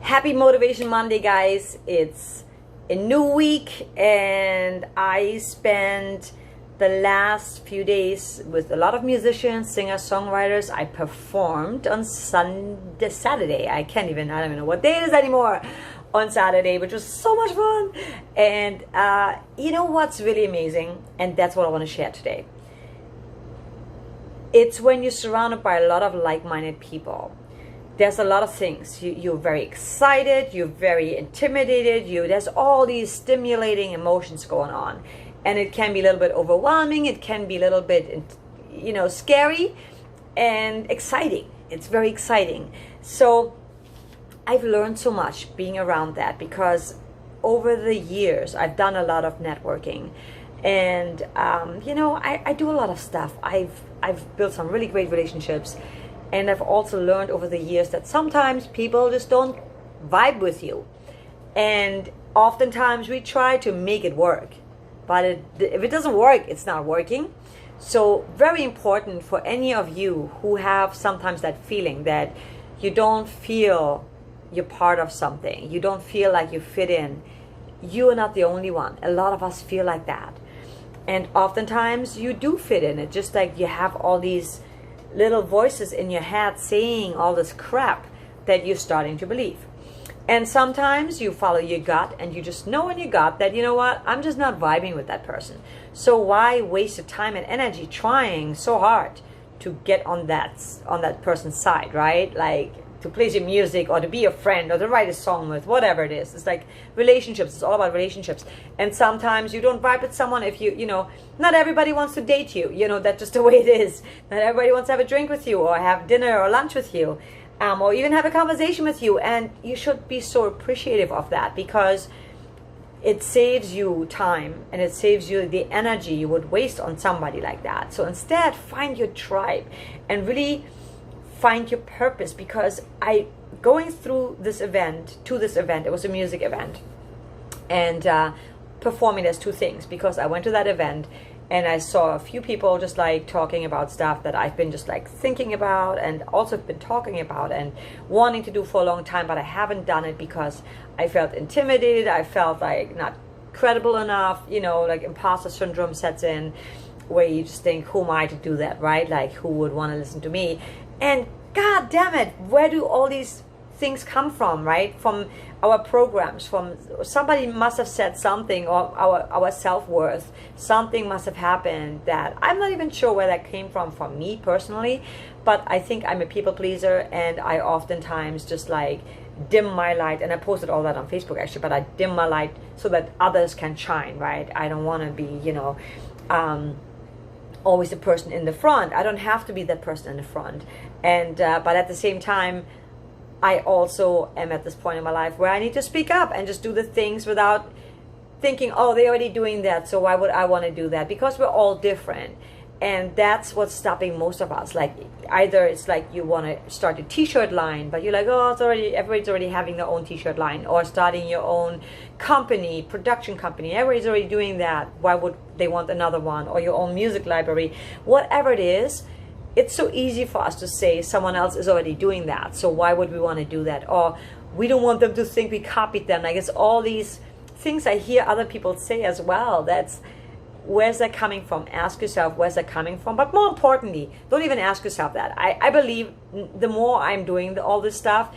Happy Motivation Monday, guys. It's a new week, and I spent the last few days with a lot of musicians, singers, songwriters. I performed on Saturday. I don't even know what day it is anymore. On Saturday, which was so much fun. And you know what's really amazing? And that's what I want to share today. It's when you're surrounded by a lot of like-minded people. There's a lot of things. You're very excited, you're very intimidated, there's all these stimulating emotions going on. And it can be a little bit overwhelming, it can be a little bit, scary and exciting. It's very exciting. So I've learned so much being around that, because over the years I've done a lot of networking. And I do a lot of stuff. I've built some really great relationships. And I've also learned over the years that sometimes people just don't vibe with you. And oftentimes we try to make it work. But if it doesn't work, it's not working. So very important for any of you who have sometimes that feeling that you don't feel you're part of something. You don't feel like you fit in. You are not the only one. A lot of us feel like that. And oftentimes you do fit in. It's just like you have all these little voices in your head saying all this crap that you're starting to believe. And sometimes you follow your gut and you just know in your gut that, you know what, I'm just not vibing with that person. So why waste your time and energy trying so hard to get on that person's side, right? Like to play your music or to be a friend or to write a song with, whatever it is. It's like relationships. It's all about relationships. And sometimes you don't vibe with someone if not everybody wants to date you. That's just the way it is. Not everybody wants to have a drink with you or have dinner or lunch with you, or even have a conversation with you. And you should be so appreciative of that, because it saves you time and it saves you the energy you would waste on somebody like that. So instead, find your tribe and really find your purpose. Because going through this event, it was a music event, and performing, there's two things, because I went to that event and I saw a few people just like talking about stuff that I've been just like thinking about and also been talking about and wanting to do for a long time, but I haven't done it because I felt intimidated. I felt like not credible enough, like imposter syndrome sets in, where you just think, who am I to do that, right? Like, who would want to listen to me? And God damn it, where do all these things come from, right? From our programs, from somebody must have said something, or our self-worth, something must have happened that I'm not even sure where that came from me personally. But I think I'm a people pleaser, and I oftentimes just like dim my light, and I posted all that on Facebook actually, but I dim my light so that others can shine, right? I don't want to be, always the person in the front. I don't have to be that person in the front. And but at the same time, I also am at this point in my life where I need to speak up and just do the things without thinking, oh, they're already doing that, so why would I want to do that? Because we're all different. And that's what's stopping most of us. Like, either it's like you want to start a t-shirt line, but you're like, oh, everybody's already having their own t-shirt line, or starting your own company, production company. Everybody's already doing that. Why would they want another one? Or your own music library, whatever it is. It's so easy for us to say someone else is already doing that, so why would we want to do that? Or we don't want them to think we copied them. Like, it's all these things I hear other people say as well. Where's that coming from? Ask yourself, where's that coming from? But more importantly, don't even ask yourself that. I believe the more I'm doing all this stuff,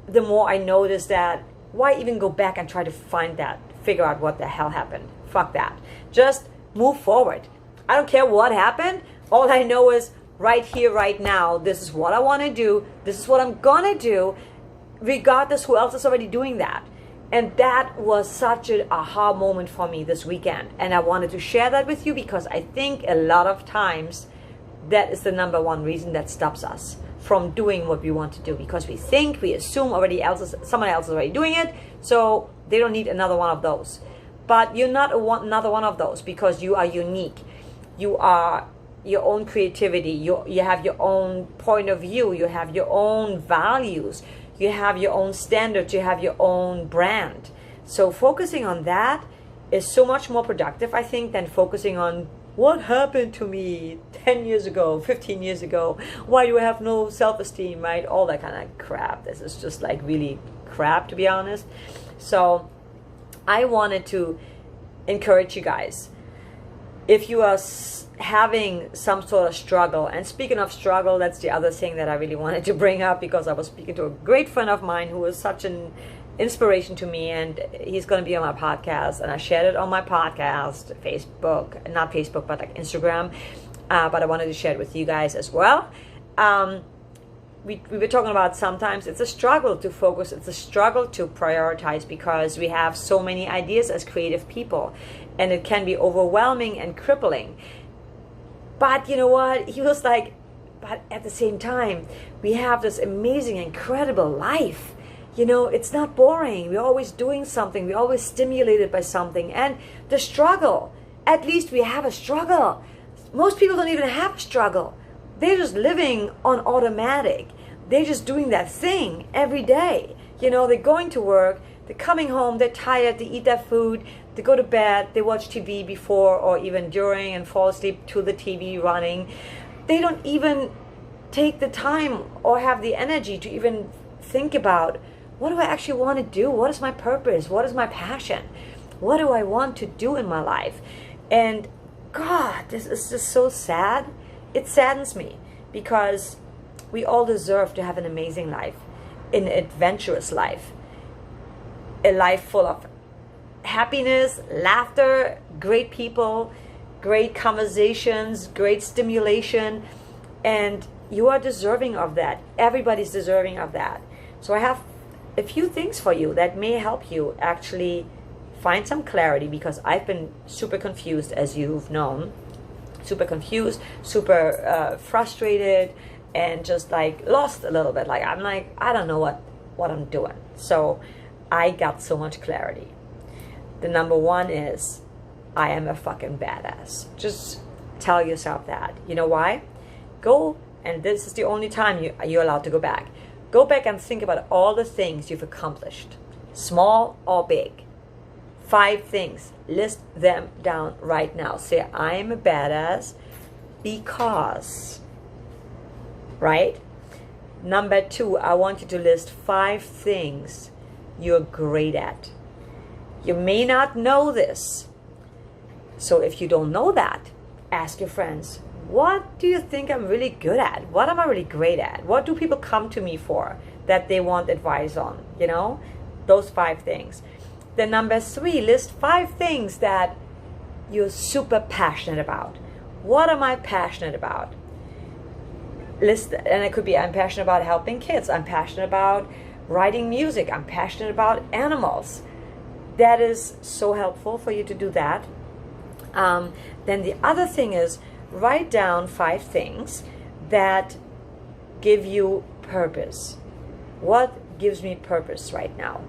the more I notice that, why even go back and try to figure out what the hell happened? Fuck that. Just move forward. I don't care what happened. All I know is right here, right now, this is what I want to do. This is what I'm going to do, regardless who else is already doing that. And that was such an aha moment for me this weekend. And I wanted to share that with you, because I think a lot of times that is the number one reason that stops us from doing what we want to do. Because we assume someone else is already doing it, so they don't need another one of those. But you're not another one of those, because you are unique. You are your own creativity. You have your own point of view. You have your own values. You have your own standards. You have your own brand. So focusing on that is so much more productive, I think, than focusing on what happened to me 10 years ago, 15 years ago? Why do I have no self-esteem, right? All that kind of crap. This is just like really crap, to be honest. So I wanted to encourage you guys. If you are having some sort of struggle, and speaking of struggle, that's the other thing that I really wanted to bring up, because I was speaking to a great friend of mine who was such an inspiration to me, and he's going to be on my podcast, and I shared it on my podcast, Facebook, not Facebook, but like Instagram, but I wanted to share it with you guys as well. We were talking about sometimes it's a struggle to focus, it's a struggle to prioritize, because we have so many ideas as creative people, and it can be overwhelming and crippling. But you know what? He was like, but at the same time, we have this amazing, incredible life. You know, it's not boring. We're always doing something. We're always stimulated by something. And the struggle, at least we have a struggle. Most people don't even have a struggle. They're just living on automatic. They're just doing that thing every day. You know, they're going to work, they're coming home, they're tired, they eat their food, they go to bed, they watch TV before or even during and fall asleep to the TV running. They don't even take the time or have the energy to even think about, what do I actually want to do? What is my purpose? What is my passion? What do I want to do in my life? And God, this is just so sad. It saddens me, because we all deserve to have an amazing life, an adventurous life, a life full of happiness, laughter, great people, great conversations, great stimulation, and you are deserving of that. Everybody's deserving of that. So I have a few things for you that may help you actually find some clarity, because I've been super confused, as you've known, super confused, super frustrated, and just like lost a little bit. Like I'm like, I don't know what I'm doing. So I got so much clarity. The number one is, I am a fucking badass. Just tell yourself that. You know why? Go, and this is the only time you're allowed to go back. Go back and think about all the things you've accomplished, small or big. 5 things. List them down right now. Say, I am a badass because, right? Number 2, I want you to list 5 things you're great at. You may not know this. So if you don't know that, ask your friends, what do you think I'm really good at? What am I really great at? What do people come to me for that they want advice on? You know, those 5 things. Then number 3, list 5 things that you're super passionate about. What am I passionate about? List, and it could be, I'm passionate about helping kids. I'm passionate about writing music. I'm passionate about animals. That is so helpful for you to do that. Then the other thing is, write down 5 things that give you purpose. What gives me purpose right now?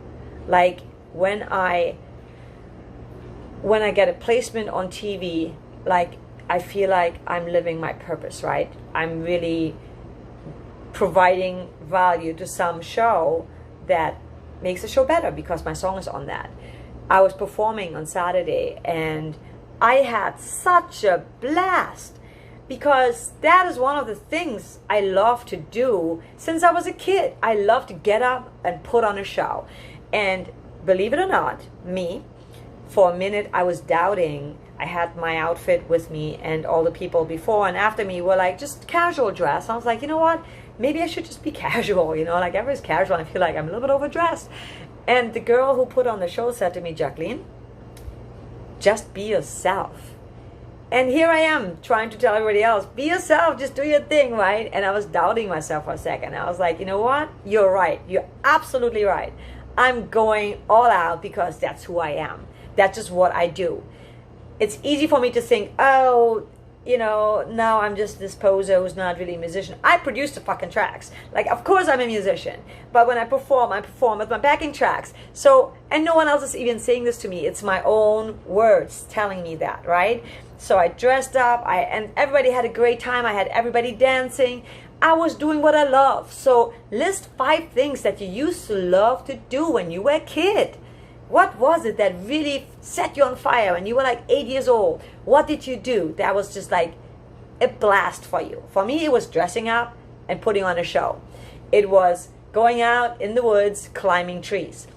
Like when I get a placement on TV, like I feel like I'm living my purpose, right? I'm really providing value to some show that makes the show better because my song is on that. I was performing on Saturday and I had such a blast, because that is one of the things I love to do since I was a kid. I love to get up and put on a show. And believe it or not, me, for a minute I was doubting. I had my outfit with me, and all the people before and after me were like, just casual dress. I was like, you know what? Maybe I should just be casual, you know, like everybody's casual. And I feel like I'm a little bit overdressed. And the girl who put on the show said to me, Jacqueline, just be yourself. And here I am trying to tell everybody else, be yourself, just do your thing, right? And I was doubting myself for a second. I was like, you know what? You're right. You're absolutely right. I'm going all out because that's who I am. That's just what I do. It's easy for me to think, oh, you know, now I'm just this poser who's not really a musician. I produce the fucking tracks. Like, of course I'm a musician. But when I perform with my backing tracks. So, and no one else is even saying this to me. It's my own words telling me that, right? So I dressed up, and everybody had a great time. I had everybody dancing. I was doing what I love. So list 5 things that you used to love to do when you were a kid. What was it that really set you on fire when you were like 8 years old? What did you do that was just like a blast for you? For me, it was dressing up and putting on a show. It was going out in the woods, climbing trees.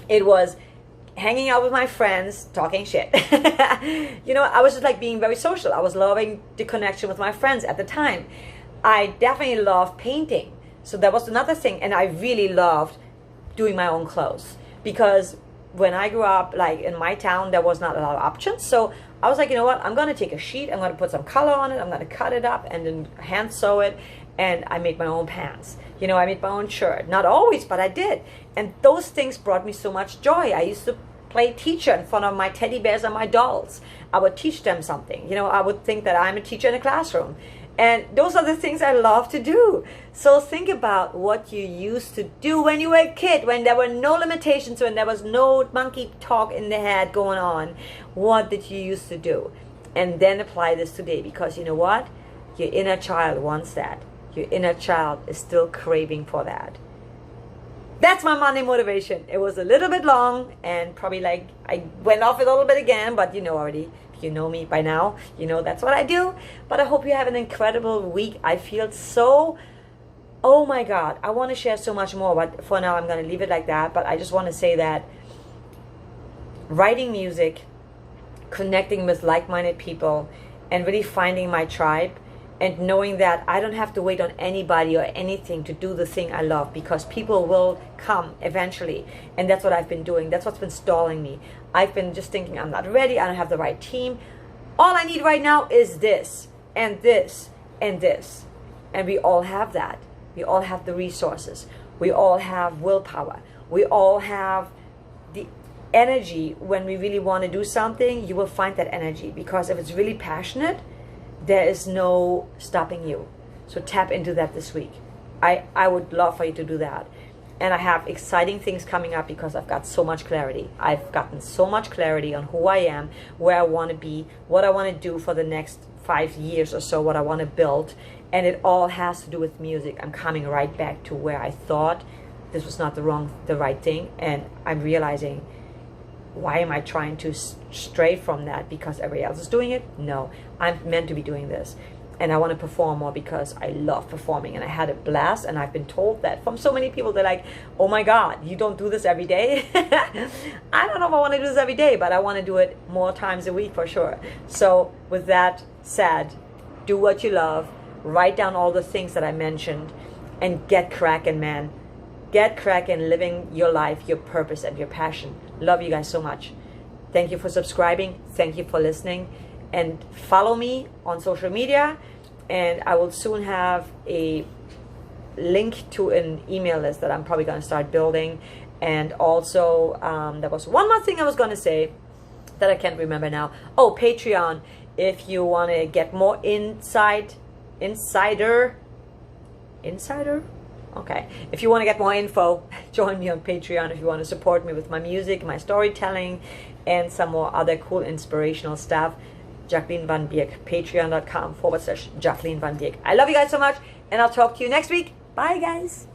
It was hanging out with my friends, talking shit. You know, I was just like being very social. I was loving the connection with my friends at the time. I definitely loved painting. So that was another thing. And I really loved doing my own clothes, because when I grew up, like in my town, there was not a lot of options. So I was like, you know what? I'm going to take a sheet. I'm going to put some color on it. I'm going to cut it up and then hand sew it. And I made my own pants. You know, I made my own shirt. Not always, but I did. And those things brought me so much joy. I used to play teacher in front of my teddy bears and my dolls. I would teach them something. You know, I would think that I'm a teacher in a classroom. And those are the things I love to do. So think about what you used to do when you were a kid, when there were no limitations, when there was no monkey talk in the head going on. What did you used to do? And then apply this today, because you know what? Your inner child wants that. Your inner child is still craving for that. That's my Monday motivation. It was a little bit long and probably like I went off a little bit again, but you know already. If you know me by now, you know that's what I do. But I hope you have an incredible week. I feel so, oh my God, I want to share so much more, but for now I'm going to leave it like that. But I just want to say that writing music, connecting with like-minded people, and really finding my tribe, and knowing that I don't have to wait on anybody or anything to do the thing I love, because people will come eventually. And that's what I've been doing. That's what's been stalling me. I've been just thinking I'm not ready. I don't have the right team. All I need right now is this and this and this. And we all have that. We all have the resources. We all have willpower. We all have the energy. When we really want to do something, you will find that energy, because if it's really passionate, there is no stopping you. So tap into that this week. I would love for you to do that. And I have exciting things coming up, because I've got so much clarity. I've gotten so much clarity on who I am, where I want to be, what I want to do for the next 5 years or so, what I want to build. And it all has to do with music. I'm coming right back to where I thought this was not the right thing. And I'm realizing, why am I trying to stray from that because everybody else is doing it? No, I'm meant to be doing this. And I want to perform more, because I love performing, and I had a blast. And I've been told that from so many people. They're like, oh my God, you don't do this every day? I don't know if I want to do this every day, but I want to do it more times a week for sure. So with that said, do what you love. Write down all the things that I mentioned, and get cracking, man. Get cracking, living your life, your purpose, and your passion. Love you guys so much. Thank you for subscribing. Thank you for listening. And follow me on social media. And I will soon have a link to an email list that I'm probably going to start building. And also, there was one more thing I was going to say that I can't remember now. Oh, Patreon. If you want to get more insider? Okay. If you want to get more info, join me on Patreon. If you want to support me with my music, my storytelling, and some more other cool inspirational stuff, Jacqueline Van Dijk, patreon.com/Jacqueline Van Dijk. I love you guys so much, and I'll talk to you next week. Bye, guys.